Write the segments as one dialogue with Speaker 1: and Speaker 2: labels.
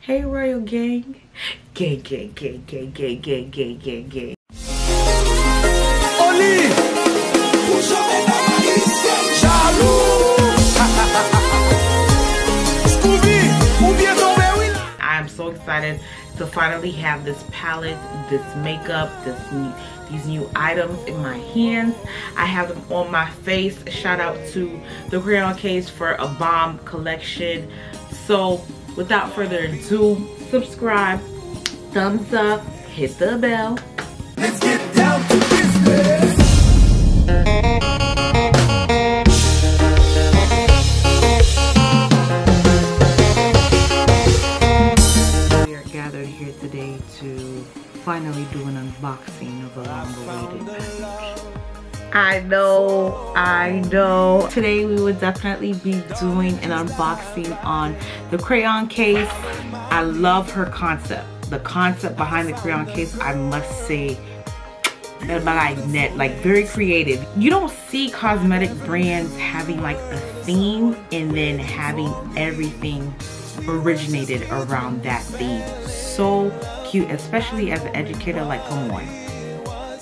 Speaker 1: Hey Royal Gang. Gang, gang, gang, gang, gang, gang, gang, gang, gang. I am so excited to finally have this palette, this makeup, these new items in my hands. I have them on my face. Shout out to the Crayon case for a bomb collection. So without further ado, subscribe, thumbs up, hit the bell.
Speaker 2: Let's get down to business.
Speaker 1: We are gathered here today to finally do an unboxing of a long-awaited package. I know. Today we would definitely be doing an unboxing on the Crayon case. I love her concept. The concept behind the Crayon case, I must say, like very creative. You don't see cosmetic brands having like a theme and then having everything originated around that theme. So cute, especially as an educator. Like, come on.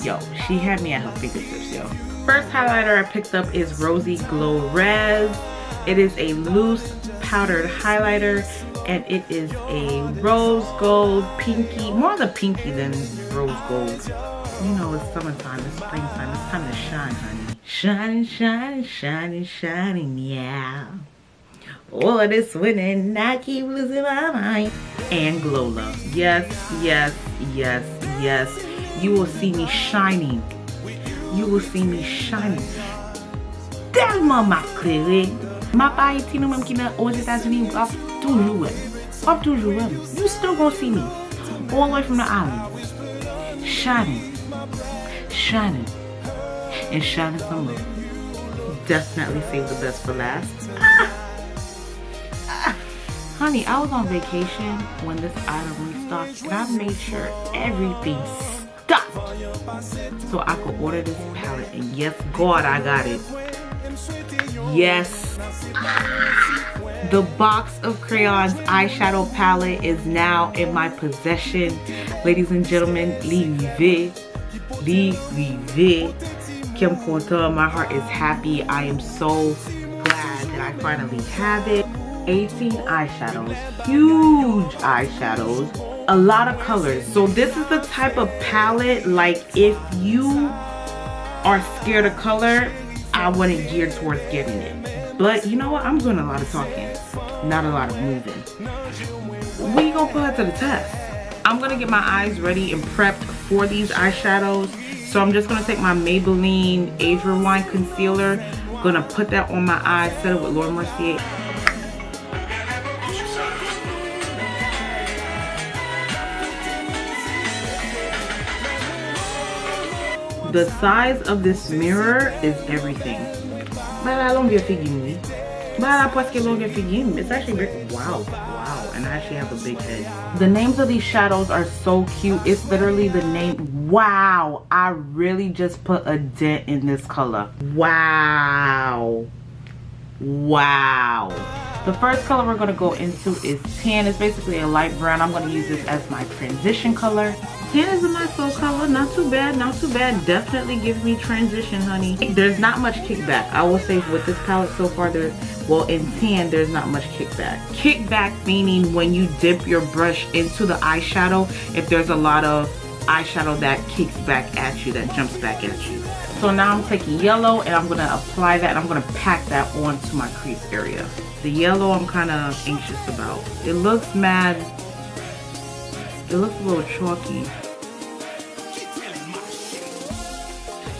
Speaker 1: Yo, she had me at her fingertips, yo. First highlighter I picked up is Roseglowrez. It is a loose powdered highlighter and it is a rose gold pinky, more the pinky than rose gold. You know, it's summertime, it's springtime, it's time to shine, honey. Shining, shining, shining, shining, yeah. All of this winning, I keep losing my mind. And Glow Love. Yes, yes, yes, yes. You will see me shining. You will see me shining. Tellement masqué. Ma pas été nous même qui aux États-Unis up toujours. Up toujours. You still gonna see me all the way from the island. Shining. Shining. And shining some more. Definitely save the best for last. Honey, I was on vacation when this item restocked and I made sure everything stopped so I could order this palette, and yes God, I got it. Yes. The box of Crayons eyeshadow palette is now in my possession. Ladies and gentlemen, my heart is happy. I am so glad that I finally have it. 18 eyeshadows, huge eyeshadows, a lot of colors. So this is the type of palette, like if you are scared of color, I wouldn't gear towards getting it. But you know what, I'm doing a lot of talking, not a lot of moving. We gonna put her to the test. I'm gonna get my eyes ready and prepped for these eyeshadows. So I'm just gonna take my Maybelline Azure Wine Concealer, gonna put that on my eyes, set it with Mercier. The size of this mirror is everything. It's actually big. Wow, wow, and I actually have a big head. The names of these shadows are so cute. It's literally the name. Wow, I really just put a dent in this color. Wow. Wow. The first color we're gonna go into is tan. It's basically a light brown. I'm gonna use this as my transition color. Tan is a nice little color, not too bad, not too bad. Definitely gives me transition, honey. There's not much kickback. I will say with this palette so far, well, in tan, there's not much kickback. Kickback meaning when you dip your brush into the eyeshadow, if there's a lot of eyeshadow that kicks back at you, that jumps back at you. So now I'm taking yellow and I'm gonna apply that and I'm gonna pack that onto my crease area. The yellow I'm kind of anxious about. It looks mad, it looks a little chalky.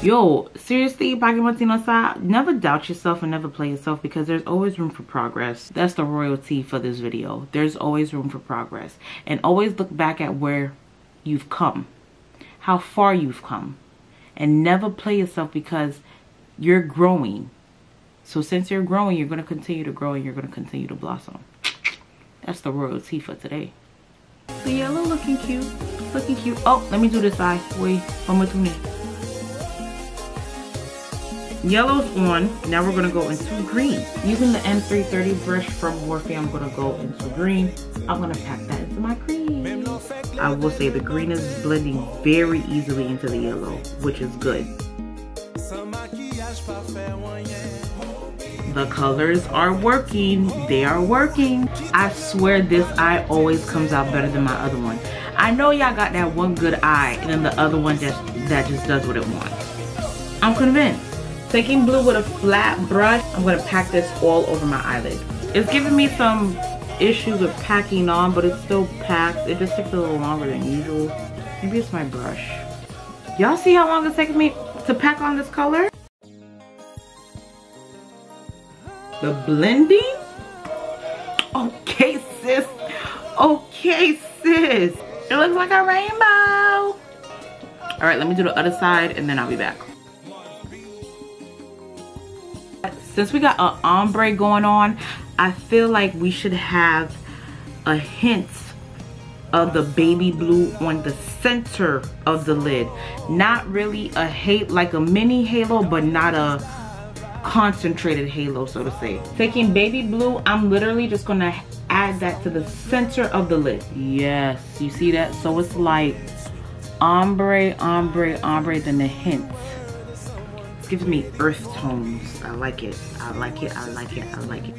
Speaker 1: Yo, seriously, never doubt yourself and never play yourself, because there's always room for progress. That's the royalty for this video. There's always room for progress. And always look back at where you've come, how far you've come. And never play yourself, because you're growing. So since you're growing, you're going to continue to grow and you're going to continue to blossom. That's the royalty for today. The yellow looking cute. Looking cute. Oh, let me do this eye. Wait, one more tune in. Yellow's on. Now we're going to go into green. Using the M330 brush from Morphe, I'm going to go into green. I'm going to pack that into my crease. I will say the green is blending very easily into the yellow, which is good. The colors are working. They are working. I swear this eye always comes out better than my other one. I know y'all got that one good eye and then the other one that just does what it wants. I'm convinced. Taking blue with a flat brush, I'm going to pack this all over my eyelid. It's giving me some issues with packing on, but it still packs. It just takes a little longer than usual. Maybe it's my brush. Y'all see how long it takes me to pack on this color? The blending? Okay, sis. Okay, sis. It looks like a rainbow. All right, let me do the other side and then I'll be back. Since we got an ombre going on, I feel like we should have a hint of the baby blue on the center of the lid. Not really a halo, like a mini halo, but not a concentrated halo, so to say. Taking baby blue, I'm literally just gonna add that to the center of the lid. Yes, you see that? So it's like ombre, ombre, ombre, then the hint. It gives me earth tones. I like it. I like it. I like it. I like it.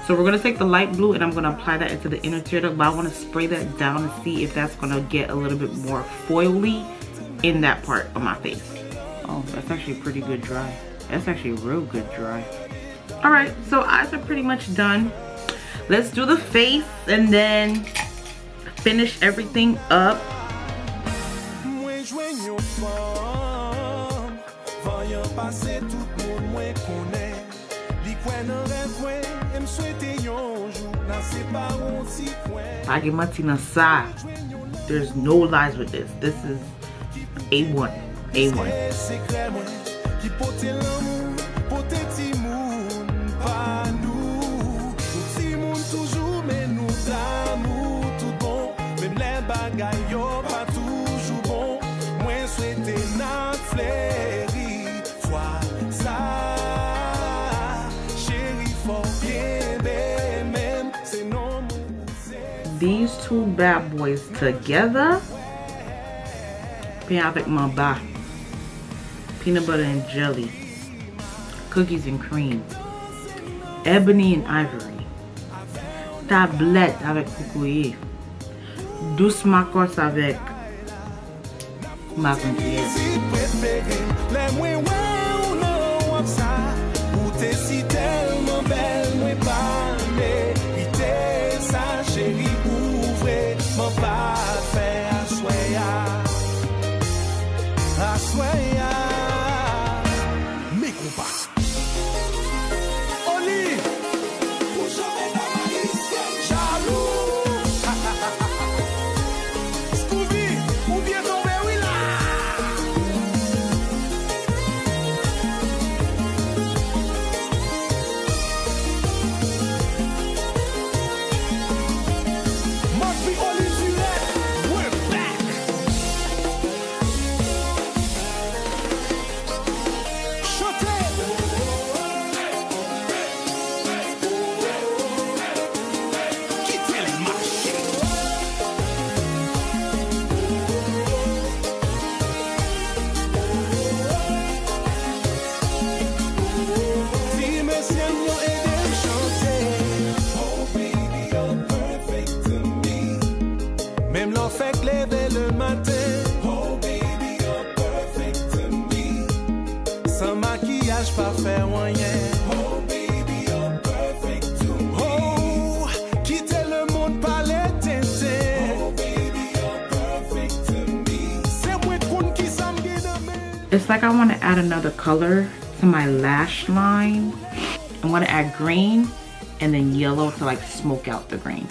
Speaker 1: So we're gonna take the light blue and I'm gonna apply that into the inner tear duct, but I wanna spray that down and see if that's gonna get a little bit more foily in that part of my face. Oh, that's actually pretty good dry. That's actually real good dry. All right, so eyes are pretty much done. Let's do the face and then finish everything up. There's no lies with this. This is A1. A1. These two bad boys together. Pain avec mon bas. Peanut butter and jelly. Cookies and cream. Ebony and ivory. Tablette avec Coco. Douce Marcos avec Mercier. It's like I want to add another color to my lash line. I'm going to add green and then yellow to like smoke out the green.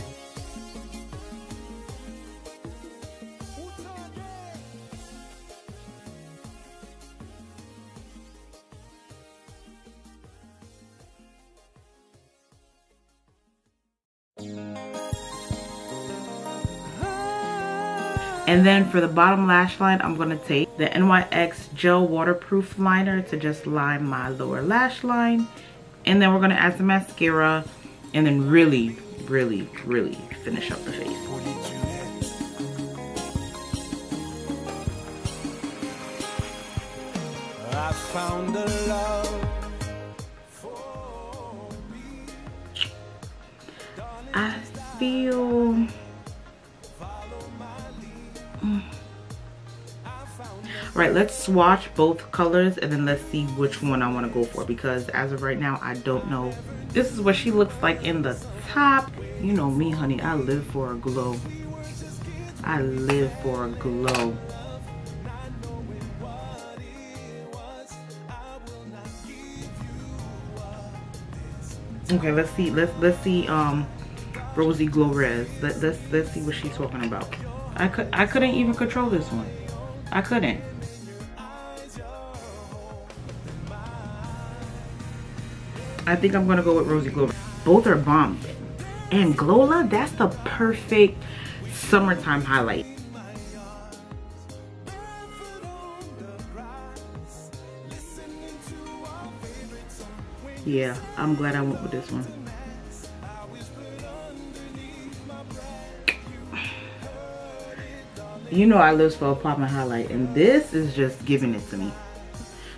Speaker 1: And then for the bottom lash line, I'm going to take the NYX Gel Waterproof Liner to just line my lower lash line. And then we're going to add some mascara and then really, really, really finish up the face.
Speaker 2: I found a love for me.
Speaker 1: I feel... Right, let's swatch both colors and then let's see which one I want to go for, because as of right now I don't know. This is what she looks like in the top. You know me, honey, I live for a glow. I live for a glow. Okay, let's see Roseglowrez. Let's see what she's talking about. I couldn't even control this one. I couldn't. I think I'm gonna go with Roseglowrez. Both are bomb. And Glola, that's the perfect summertime highlight. Yeah, I'm glad I went with this one. You know I live for a pop and highlight, and this is just giving it to me.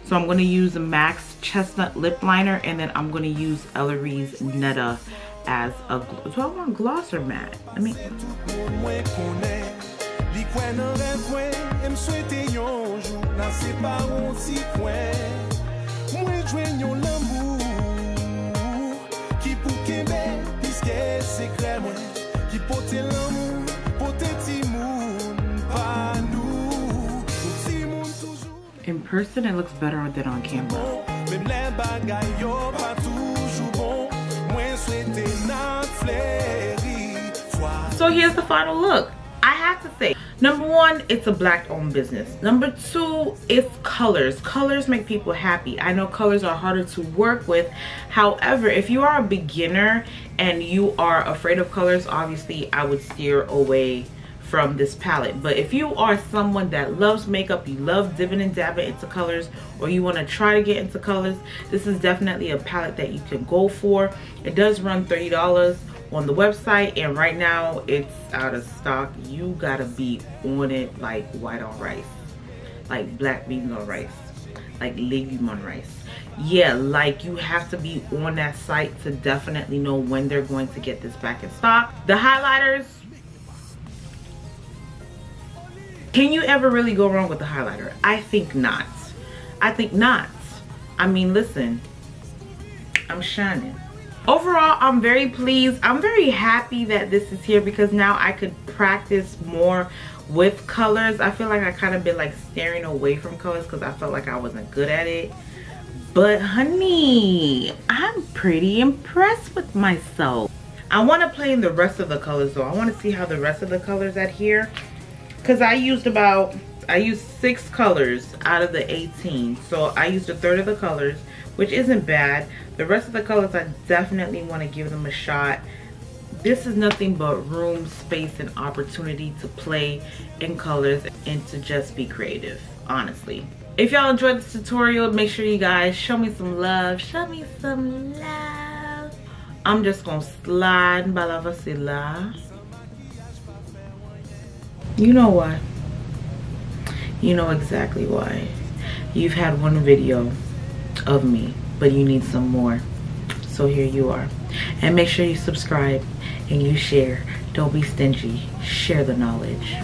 Speaker 1: So I'm going to use the MAC's Chestnut Lip Liner, and then I'm going to use Ellery's Netta as a... Do I want gloss or matte? I mean... In person, it looks better than on camera. So here's the final look. I have to say, number one, it's a black owned business. Number two, it's colors. Colors make people happy. I know colors are harder to work with. However, if you are a beginner and you are afraid of colors, obviously I would steer away from this palette. But if you are someone that loves makeup, you love dipping and dabbing into colors, or you want to try to get into colors, this is definitely a palette that you can go for. It does run $30 on the website, and right now it's out of stock. You gotta be on it like white on rice, like black beans on rice, like legume on rice. Yeah, like you have to be on that site to definitely know when they're going to get this back in stock. The highlighters, can you ever really go wrong with the highlighter? I think not. I think not. I mean, listen, I'm shining. Overall, I'm very pleased. I'm very happy that this is here, because now I could practice more with colors. I feel like I kind of been like staring away from colors because I felt like I wasn't good at it. But honey, I'm pretty impressed with myself. I want to play in the rest of the colors though. I want to see how the rest of the colors adhere, because I used 6 colors out of the 18. So I used a third of the colors, which isn't bad. The rest of the colors, I definitely want to give them a shot. This is nothing but room, space, and opportunity to play in colors and to just be creative, honestly. If y'all enjoyed this tutorial, make sure you guys show me some love. Show me some love. I'm just gonna slide balavasila. You know why? You know exactly why. You've had one video of me, but you need some more. So here you are. And make sure you subscribe and you share. Don't be stingy. Share the knowledge.